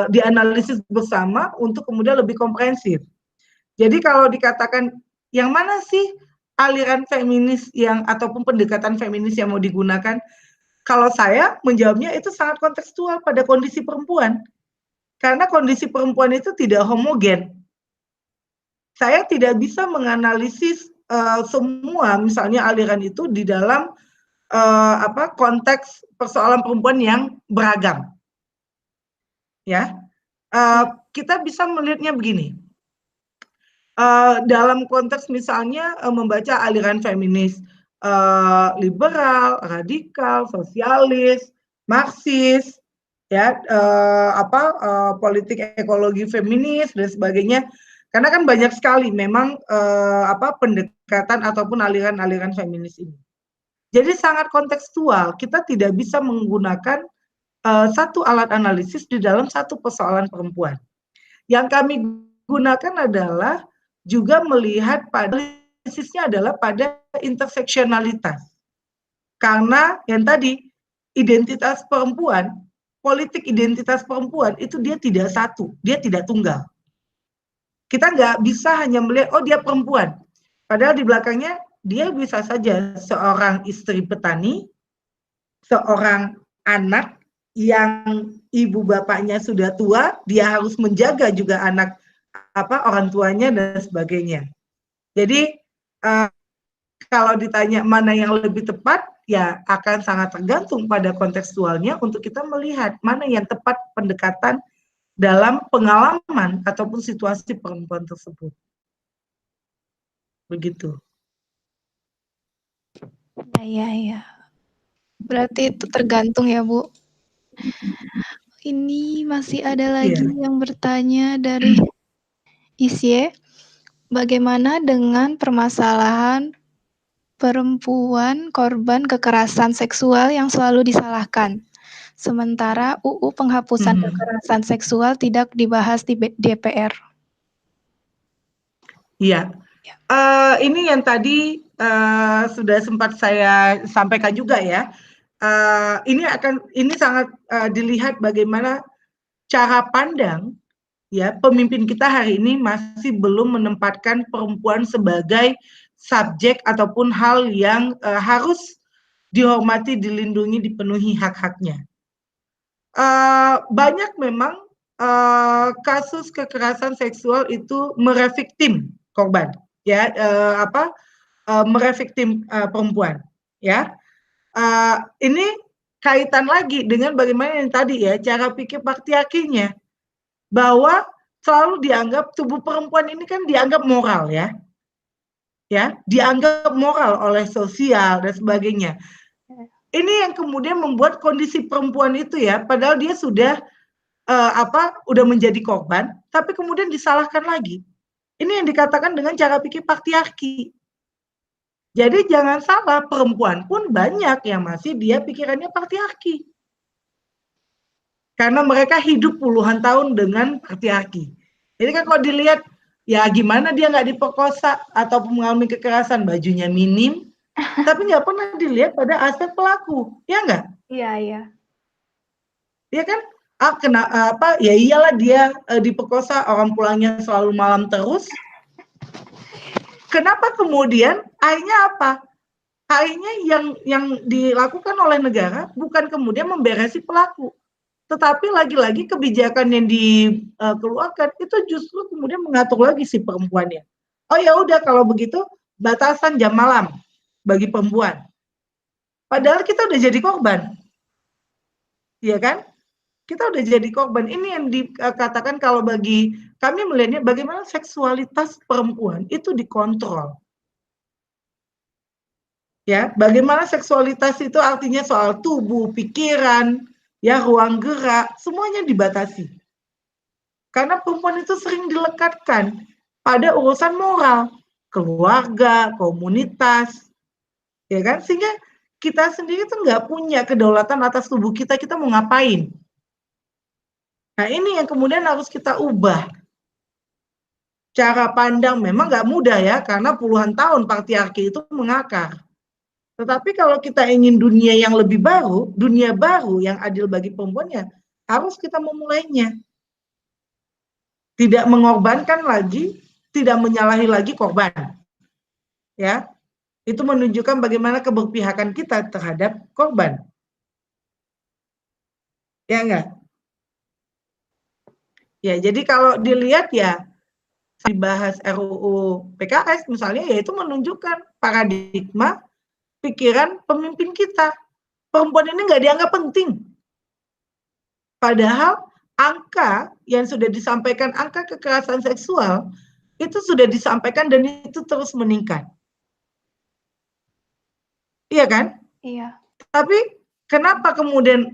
dianalisis bersama untuk kemudian lebih komprehensif. Jadi kalau dikatakan yang mana sih aliran feminis yang ataupun pendekatan feminis yang mau digunakan, kalau saya menjawabnya itu sangat kontekstual pada kondisi perempuan. Karena kondisi perempuan itu tidak homogen. Saya tidak bisa menganalisis semua misalnya aliran itu di dalam konteks persoalan perempuan yang beragam. Ya. Kita bisa melihatnya begini. Dalam konteks misalnya membaca aliran feminis liberal, radikal, sosialis, Marxis, ya politik ekologi feminis dan sebagainya, karena kan banyak sekali memang pendekatan ataupun aliran-aliran feminis ini. Jadi sangat kontekstual, kita tidak bisa menggunakan satu alat analisis di dalam satu persoalan perempuan. Yang kami gunakan adalah juga melihat pada analisisnya adalah pada interseksionalitas. Karena yang tadi identitas perempuan, politik identitas perempuan itu dia tidak satu, dia tidak tunggal. Kita nggak bisa hanya melihat oh dia perempuan, padahal di belakangnya dia bisa saja seorang istri petani, seorang anak yang ibu bapaknya sudah tua, dia harus menjaga juga anak orang tuanya dan sebagainya. Jadi kalau ditanya mana yang lebih tepat, ya akan sangat tergantung pada kontekstualnya untuk kita melihat mana yang tepat pendekatan dalam pengalaman ataupun situasi perempuan tersebut. Begitu. Iya. Berarti itu tergantung ya, Bu. Ini masih ada lagi yang bertanya dari Isye. Bagaimana dengan permasalahan perempuan korban kekerasan seksual yang selalu disalahkan? Sementara UU penghapusan kekerasan seksual tidak dibahas di DPR. Iya. Ini yang tadi sudah sempat saya sampaikan juga ya. ini sangat dilihat bagaimana cara pandang ya pemimpin kita hari ini masih belum menempatkan perempuan sebagai subjek ataupun hal yang harus dihormati, dilindungi, dipenuhi hak-haknya. Banyak memang kasus kekerasan seksual itu merevictim korban, ya merevictim perempuan, ya. Ini kaitan lagi dengan bagaimana yang tadi ya cara pikir patriarkinya, bahwa selalu dianggap tubuh perempuan ini kan dianggap moral ya, dianggap moral oleh sosial dan sebagainya. Ini yang kemudian membuat kondisi perempuan itu ya, padahal dia sudah udah menjadi korban, tapi kemudian disalahkan lagi. Ini yang dikatakan dengan cara pikir patriarki. Jadi jangan salah, perempuan pun banyak yang masih dia pikirannya patriarki. Karena mereka hidup puluhan tahun dengan patriarki. Jadi kan kalau dilihat, ya gimana dia nggak diperkosa atau mengalami kekerasan, bajunya minim, tapi nggak pernah dilihat pada aspek pelaku, ya nggak? Iya, iya. Dia kan, ya iyalah dia diperkosa, orang pulangnya selalu malam terus. Kenapa kemudian akhirnya apa? Akhirnya yang dilakukan oleh negara bukan kemudian memberesi pelaku, tetapi lagi-lagi kebijakan yang dikeluarkan itu justru kemudian mengatur lagi si perempuannya. Oh ya udah kalau begitu batasan jam malam bagi perempuan. Padahal kita udah jadi korban. Iya kan? Kita udah jadi korban. Ini yang dikatakan kalau bagi kami melihatnya bagaimana seksualitas perempuan itu dikontrol. Ya, bagaimana seksualitas itu artinya soal tubuh, pikiran, ya ruang gerak, semuanya dibatasi. Karena perempuan itu sering dilekatkan pada urusan moral, keluarga, komunitas, ya kan? Sehingga kita sendiri tuh nggak punya kedaulatan atas tubuh kita mau ngapain. Nah ini yang kemudian harus kita ubah. Cara pandang memang nggak mudah ya, karena puluhan tahun patriarki itu mengakar. Tetapi kalau kita ingin dunia yang lebih baru, dunia baru yang adil bagi perempuannya, harus kita memulainya. Tidak mengorbankan lagi, tidak menyalahi lagi korban. Ya, itu menunjukkan bagaimana keberpihakan kita terhadap korban. Ya enggak? Ya, jadi kalau dilihat ya, dibahas RUU PKS misalnya, yaitu menunjukkan paradigma pikiran pemimpin kita. Perempuan ini nggak dianggap penting. Padahal angka yang sudah disampaikan, angka kekerasan seksual, itu sudah disampaikan dan itu terus meningkat. Iya kan? Iya. Tapi kenapa kemudian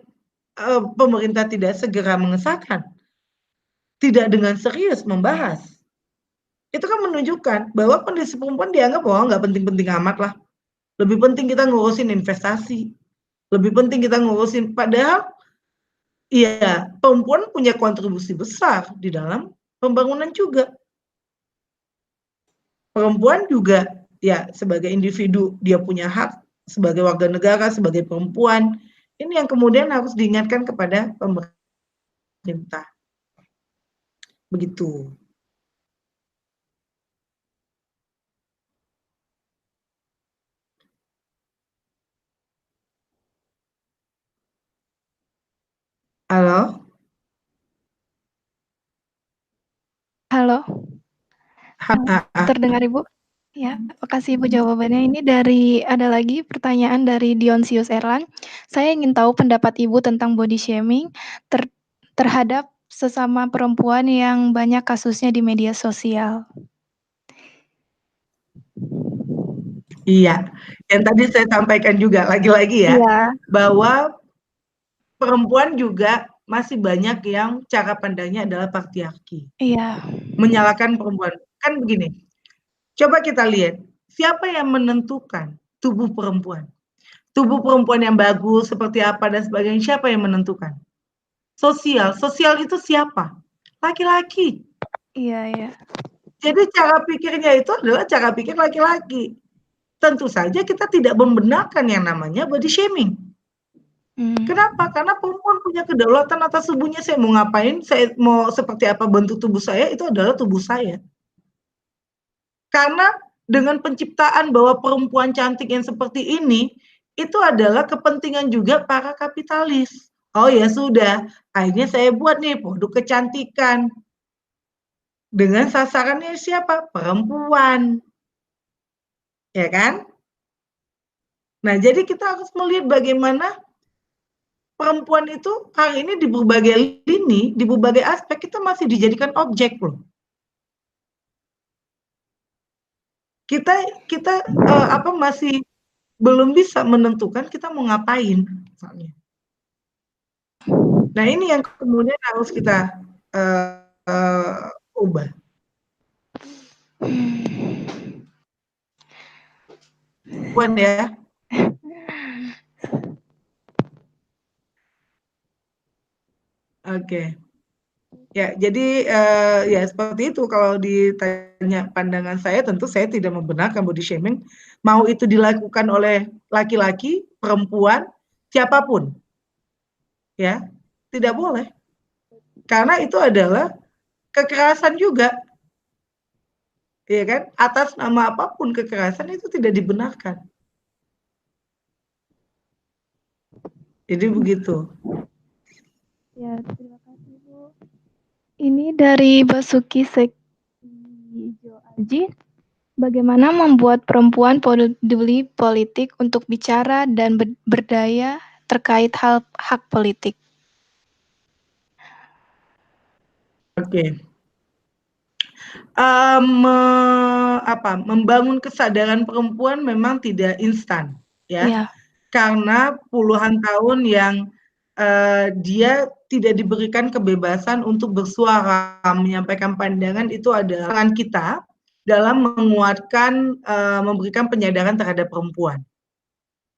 pemerintah tidak segera mengesahkan? Tidak dengan serius membahas. Itu kan menunjukkan bahwa kondisi perempuan dianggap bahwa nggak penting-penting amat lah. Lebih penting kita ngurusin investasi. Lebih penting kita ngurusin, padahal iya, perempuan punya kontribusi besar di dalam pembangunan juga. Perempuan juga ya sebagai individu dia punya hak sebagai warga negara, sebagai perempuan. Ini yang kemudian harus diingatkan kepada pemerintah. Begitu. Halo? Halo. Terdengar Ibu? Ya, makasih Ibu jawabannya. Ini ada lagi pertanyaan dari Dionsius Erlan. Saya ingin tahu pendapat Ibu tentang body shaming terhadap sesama perempuan yang banyak kasusnya di media sosial. Iya, yang tadi saya sampaikan juga lagi-lagi ya, bahwa perempuan juga masih banyak yang cara pandangnya adalah patriarki. Iya. Menyalahkan perempuan. Kan begini, coba kita lihat, siapa yang menentukan tubuh perempuan? Tubuh perempuan yang bagus, seperti apa dan sebagainya, siapa yang menentukan? Sosial. Sosial itu siapa? Laki-laki. Iya, iya. Jadi cara pikirnya itu adalah cara pikir laki-laki. Tentu saja kita tidak membenarkan yang namanya body shaming. Kenapa? Karena perempuan punya kedaulatan atas tubuhnya. Saya mau ngapain, saya mau seperti apa bentuk tubuh saya, itu adalah tubuh saya. Karena dengan penciptaan bahwa perempuan cantik yang seperti ini, itu adalah kepentingan juga para kapitalis. Oh ya sudah, akhirnya saya buat nih produk kecantikan. Dengan sasarannya siapa? Perempuan. Ya kan? Nah, jadi kita harus melihat bagaimana perempuan itu hari ini di berbagai lini, di berbagai aspek kita masih dijadikan objek loh. Kita masih belum bisa menentukan kita mau ngapain misalnya. Nah, ini yang kemudian harus kita ubah. Puan ya. Oke. Ya, jadi ya seperti itu kalau ditanya pandangan saya, tentu saya tidak membenarkan body shaming, mau itu dilakukan oleh laki-laki, perempuan, siapapun. Ya, tidak boleh. Karena itu adalah kekerasan juga. Ya kan? Atas nama apapun kekerasan itu tidak dibenarkan. Jadi begitu. Ya, terima kasih Bu. Ini dari Basuki Sekijo Aji. Bagaimana membuat perempuan peduli politik untuk bicara dan berdaya terkait hak politik? Oke. Membangun kesadaran perempuan memang tidak instan, ya. Ya. Karena puluhan tahun yang dia tidak diberikan kebebasan untuk bersuara, menyampaikan pandangan, itu adalah tangan kita dalam menguatkan, memberikan penyadaran terhadap perempuan.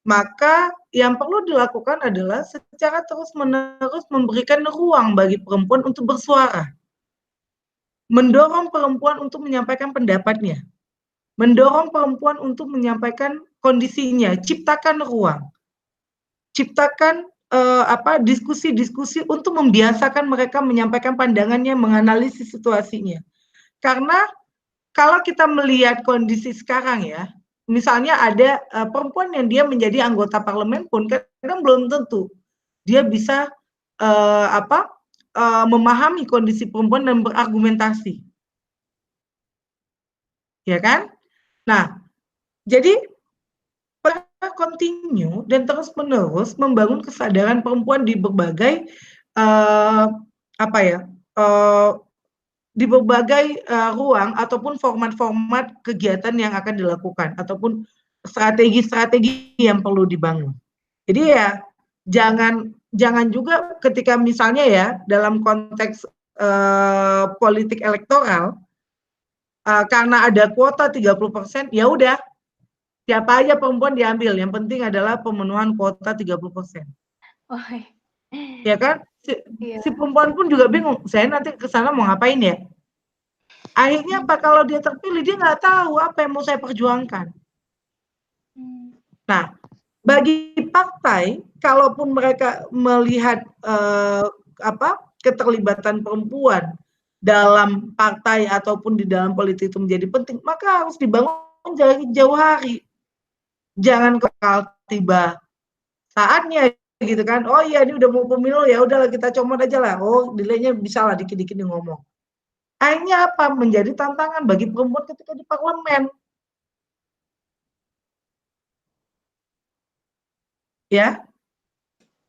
Maka yang perlu dilakukan adalah secara terus-menerus memberikan ruang bagi perempuan untuk bersuara. Mendorong perempuan untuk menyampaikan pendapatnya. Mendorong perempuan untuk menyampaikan kondisinya, ciptakan ruang. Ciptakan diskusi-diskusi untuk membiasakan mereka menyampaikan pandangannya, menganalisis situasinya. Karena kalau kita melihat kondisi sekarang ya, misalnya ada perempuan yang dia menjadi anggota parlemen pun kadang belum tentu dia bisa memahami kondisi perempuan dan berargumentasi. Ya kan? Nah, jadi continue dan terus-menerus membangun kesadaran perempuan di berbagai di berbagai ruang ataupun format-format kegiatan yang akan dilakukan ataupun strategi-strategi yang perlu dibangun. Jadi ya jangan juga ketika misalnya ya dalam konteks politik elektoral karena ada kuota 30%, ya udah siapa aja perempuan diambil, yang penting adalah pemenuhan kuota 30%. Oh, Ya kan? Si perempuan pun juga bingung, saya nanti ke sana mau ngapain ya? Akhirnya apa? Kalau dia terpilih, dia nggak tahu apa yang mau saya perjuangkan. Nah, bagi partai, kalaupun mereka melihat keterlibatan perempuan dalam partai ataupun di dalam politik itu menjadi penting, maka harus dibangun jauh hari. Jangan kalau tiba saatnya gitu kan, oh iya ini udah mau pemilu, ya udahlah kita comot aja lah, oh delaynya bisa lah dikit-dikit ngomong. Akhirnya apa? Menjadi tantangan bagi perempuan ketika di parlemen. Ya.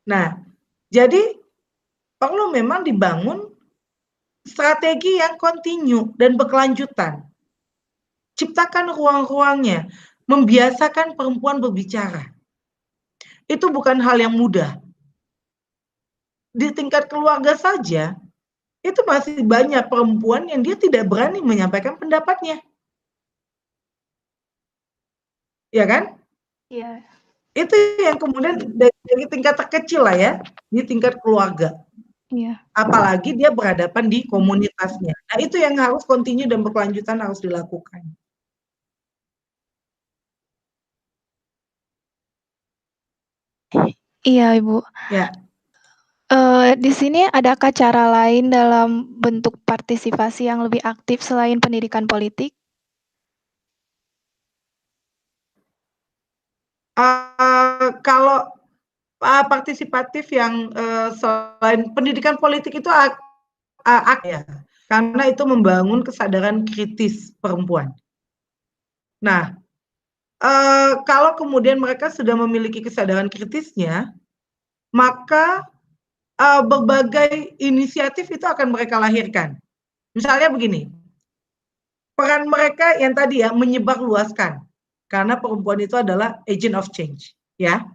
Nah, jadi perlu memang dibangun strategi yang kontinu dan berkelanjutan. Ciptakan ruang-ruangnya, membiasakan perempuan berbicara. Itu bukan hal yang mudah. Di tingkat keluarga saja, itu masih banyak perempuan yang dia tidak berani menyampaikan pendapatnya. Ya kan? Iya. Itu yang kemudian dari tingkat terkecil lah ya, di tingkat keluarga. Iya. Apalagi dia berhadapan di komunitasnya. Nah, itu yang harus kontinu dan berkelanjutan harus dilakukan. Iya, Ibu. Ya. Di sini adakah cara lain dalam bentuk partisipasi yang lebih aktif selain pendidikan politik? Kalau partisipatif yang selain pendidikan politik itu ya, karena itu membangun kesadaran kritis perempuan. Nah, kalau kemudian mereka sudah memiliki kesadaran kritisnya, maka berbagai inisiatif itu akan mereka lahirkan. Misalnya begini, peran mereka yang tadi ya menyebarluaskan, karena perempuan itu adalah agent of change, ya.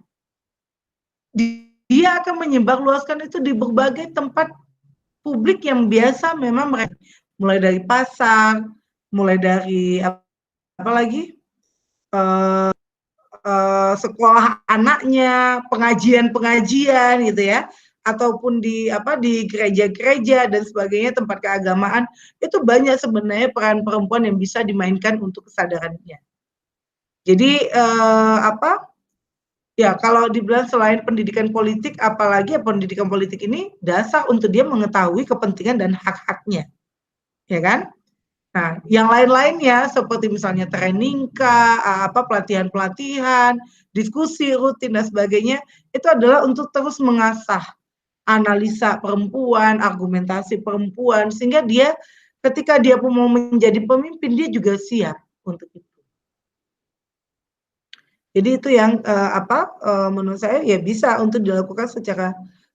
Dia akan menyebarluaskan itu di berbagai tempat publik yang biasa memang mereka, mulai dari pasar, mulai dari apa lagi, sekolah anaknya, pengajian-pengajian gitu ya, ataupun di gereja-gereja dan sebagainya, tempat keagamaan, itu banyak sebenarnya peran perempuan yang bisa dimainkan untuk kesadarannya. Jadi ya kalau dibilang selain pendidikan politik, apalagi pendidikan politik ini dasar untuk dia mengetahui kepentingan dan hak-haknya, ya kan? Nah, yang lain-lainnya seperti misalnya training pelatihan-pelatihan, diskusi rutin dan sebagainya, itu adalah untuk terus mengasah analisa perempuan, argumentasi perempuan, sehingga dia ketika dia mau menjadi pemimpin, dia juga siap untuk itu. Jadi itu yang menurut saya ya bisa untuk dilakukan secara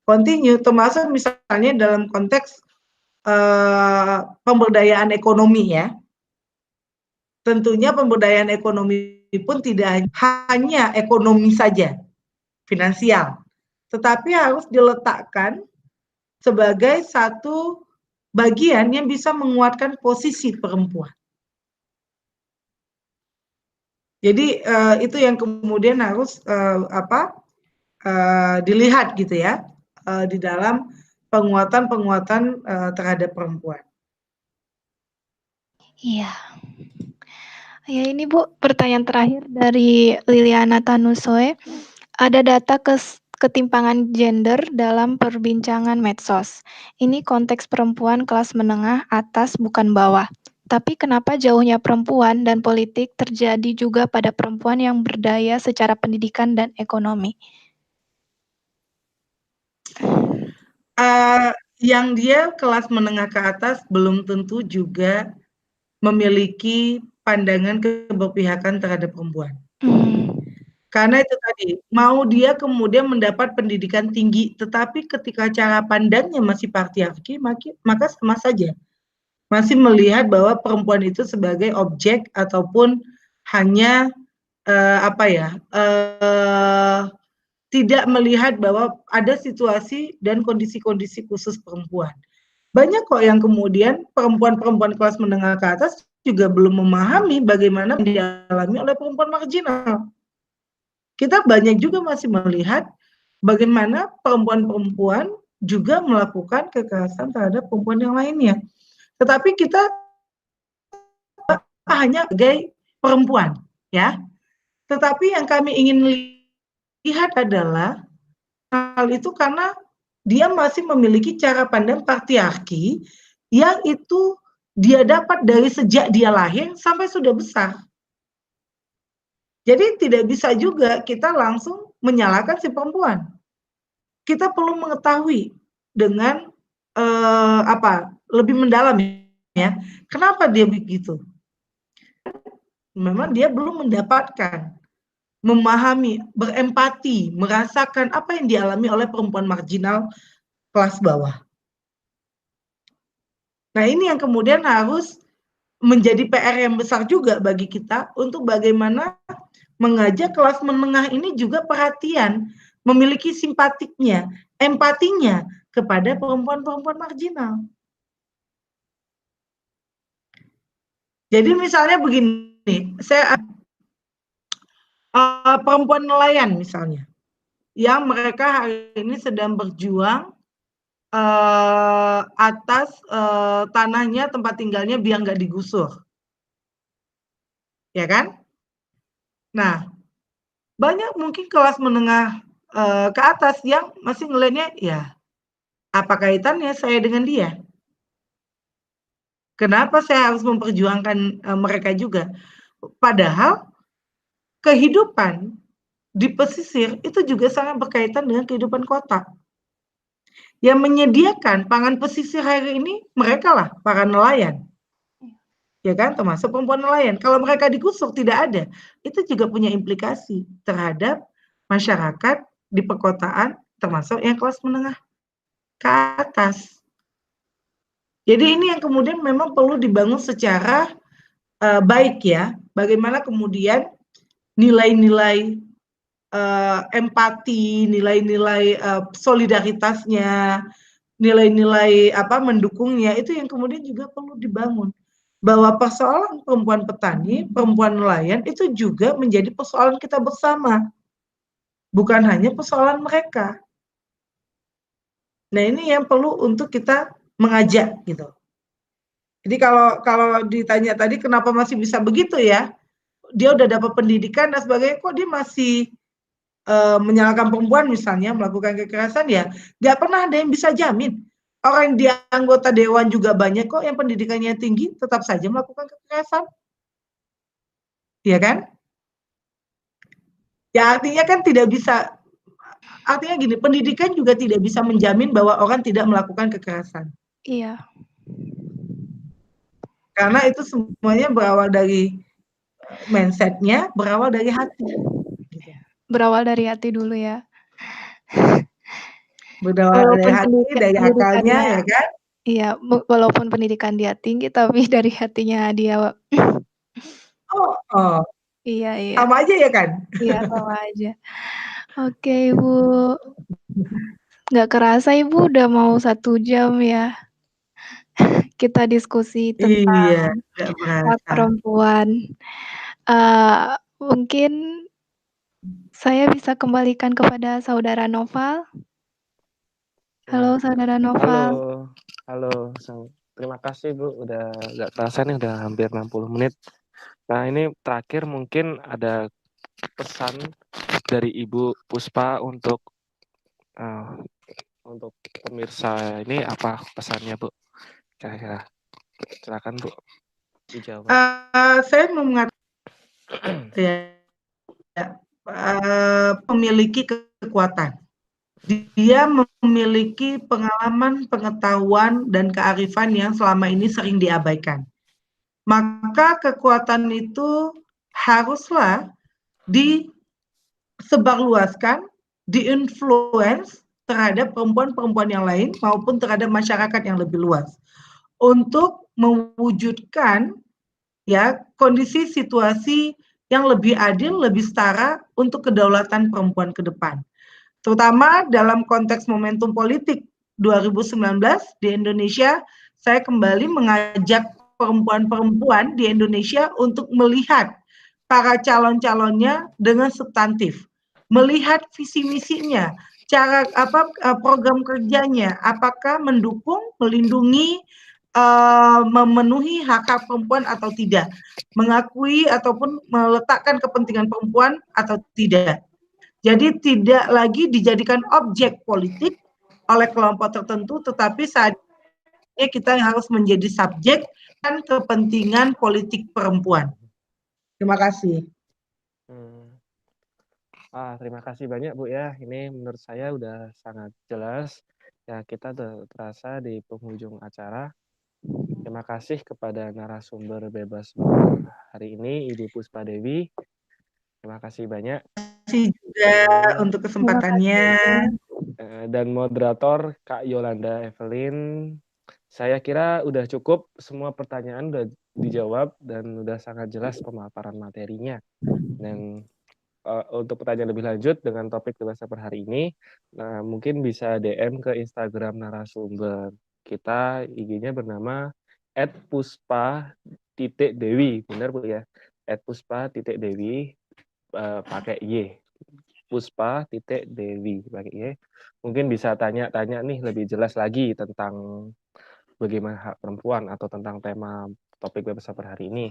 kontinu, termasuk misalnya dalam konteks pemberdayaan ekonomi ya. Tentunya pemberdayaan ekonomi pun tidak hanya ekonomi saja, finansial, tetapi harus diletakkan sebagai satu bagian yang bisa menguatkan posisi perempuan. Jadi itu yang kemudian harus dilihat gitu ya di dalam penguatan terhadap perempuan. Iya. Ya ini Bu, pertanyaan terakhir dari Liliana Tanusoe. Ada data ketimpangan gender dalam perbincangan medsos. Ini konteks perempuan kelas menengah atas bukan bawah. Tapi kenapa jauhnya perempuan dan politik terjadi juga pada perempuan yang berdaya secara pendidikan dan ekonomi? Yang dia kelas menengah ke atas belum tentu juga memiliki pandangan keberpihakan terhadap perempuan. Karena itu tadi, mau dia kemudian mendapat pendidikan tinggi, tetapi ketika cara pandangnya masih patriarki, maka sama saja. Masih melihat bahwa perempuan itu sebagai objek ataupun hanya tidak melihat bahwa ada situasi dan kondisi-kondisi khusus perempuan. Banyak kok yang kemudian perempuan-perempuan kelas menengah ke atas juga belum memahami bagaimana yang dialami oleh perempuan marginal. Kita banyak juga masih melihat bagaimana perempuan-perempuan juga melakukan kekerasan terhadap perempuan yang lainnya. Tetapi kita hanya sebagai perempuan, ya. Tetapi yang kami ingin lihat adalah hal itu karena dia masih memiliki cara pandang patriarki yang itu dia dapat dari sejak dia lahir sampai sudah besar. Jadi tidak bisa juga kita langsung menyalahkan si perempuan. Kita perlu mengetahui dengan lebih mendalam ya, kenapa dia begitu. Memang dia belum mendapatkan, memahami, berempati, merasakan apa yang dialami oleh perempuan marginal kelas bawah. Nah, ini yang kemudian harus menjadi PR yang besar juga bagi kita untuk bagaimana mengajak kelas menengah ini juga perhatian, memiliki simpatiknya, empatinya kepada perempuan-perempuan marginal. Jadi misalnya begini, saya perempuan nelayan misalnya, yang mereka hari ini sedang berjuang atas tanahnya, tempat tinggalnya biar nggak digusur, ya kan? Nah, banyak mungkin kelas menengah ke atas yang masih ngelihatnya, ya apa kaitannya saya dengan dia? Kenapa saya harus memperjuangkan mereka juga? Padahal kehidupan di pesisir itu juga sangat berkaitan dengan kehidupan kota. Yang menyediakan pangan pesisir hari ini mereka lah, para nelayan. Ya kan, termasuk perempuan nelayan. Kalau mereka digusur tidak ada, itu juga punya implikasi terhadap masyarakat di perkotaan, termasuk yang kelas menengah ke atas. Jadi ini yang kemudian memang perlu dibangun secara baik ya. Bagaimana kemudian nilai-nilai empati, nilai-nilai solidaritasnya, nilai-nilai mendukungnya itu yang kemudian juga perlu dibangun. Bahwa persoalan perempuan petani, perempuan nelayan itu juga menjadi persoalan kita bersama. Bukan hanya persoalan mereka. Nah, ini yang perlu untuk kita mengajak gitu. Jadi kalau ditanya tadi kenapa masih bisa begitu ya? Dia udah dapat pendidikan dan sebagainya, kok dia masih menyalahkan perempuan misalnya melakukan kekerasan, ya nggak pernah ada yang bisa jamin. Orang yang dia anggota dewan juga banyak kok yang pendidikannya tinggi tetap saja melakukan kekerasan, ya kan? Ya artinya kan tidak bisa, artinya gini, pendidikan juga tidak bisa menjamin bahwa orang tidak melakukan kekerasan. Iya. Karena itu semuanya berawal dari mindset-nya, berawal dari hati. Gitu. Berawal dari hati dulu ya. Berawal dari hati, dari akalnya, ya kan? Iya, walaupun pendidikan dia tinggi, tapi dari hatinya dia. Oh. Iya. Sama aja ya kan? Iya, sama aja. Oke, Ibu. Nggak kerasa Ibu udah mau 1 jam ya. Kita diskusi Iya, tentang nggak hak berasa. perempuan. Mungkin saya bisa kembalikan kepada Saudara Noval. Halo, Saudara Noval. Halo. Terima kasih Bu, udah nggak terasa nih udah hampir 60 menit. Nah ini terakhir mungkin ada pesan dari Ibu Puspa untuk pemirsa ini, apa pesannya Bu? Kira-kira, silakan Bu dijawab. Saya mau mengatakan memiliki kekuatan. Dia memiliki pengalaman, pengetahuan, dan kearifan yang selama ini sering diabaikan. Maka kekuatan itu haruslah disebarluaskan, diinfluence terhadap perempuan-perempuan yang lain maupun terhadap masyarakat yang lebih luas untuk mewujudkan ya kondisi situasi yang lebih adil, lebih setara untuk kedaulatan perempuan ke depan. Terutama dalam konteks momentum politik 2019 di Indonesia, saya kembali mengajak perempuan-perempuan di Indonesia untuk melihat para calon-calonnya dengan substantif, melihat visi misinya, cara program kerjanya, apakah mendukung, melindungi, memenuhi hak-hak perempuan atau tidak, mengakui ataupun meletakkan kepentingan perempuan atau tidak. Jadi tidak lagi dijadikan objek politik oleh kelompok tertentu, tetapi saatnya kita harus menjadi subjek dan kepentingan politik perempuan. Terima kasih. Terima kasih banyak Bu ya. Ini menurut saya udah sangat jelas. Ya kita terasa di penghujung acara. Terima kasih kepada narasumber bebas hari ini, Ibu Puspa Dewi. Terima kasih banyak. Terima kasih juga untuk kesempatannya. Dan moderator Kak Yolanda Evelyn. Saya kira udah cukup, semua pertanyaan udah dijawab dan udah sangat jelas pemaparan materinya. Dan untuk pertanyaan lebih lanjut dengan topik bebas per hari ini, nah mungkin bisa DM ke Instagram narasumber kita, IG-nya bernama @puspa.dewi, benar Bu ya? @puspa.dewi pakai Y. Puspa.dewi pakai Y. Mungkin bisa tanya-tanya nih lebih jelas lagi tentang bagaimana hak perempuan atau tentang tema topik bebas per hari ini.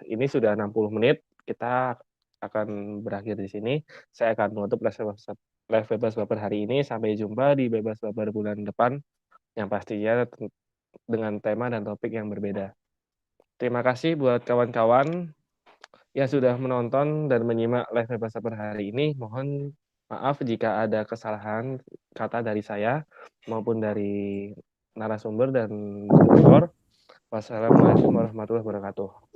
Ini sudah 60 menit, kita akan berakhir di sini. Saya akan menutup live Bebas Baper hari ini. Sampai jumpa di Bebas Baper bulan depan, yang pastinya dengan tema dan topik yang berbeda. Terima kasih buat kawan-kawan yang sudah menonton dan menyimak live Bebas Baper hari ini. Mohon maaf jika ada kesalahan kata dari saya maupun dari narasumber dan moderator. Wassalamualaikum warahmatullahi wabarakatuh.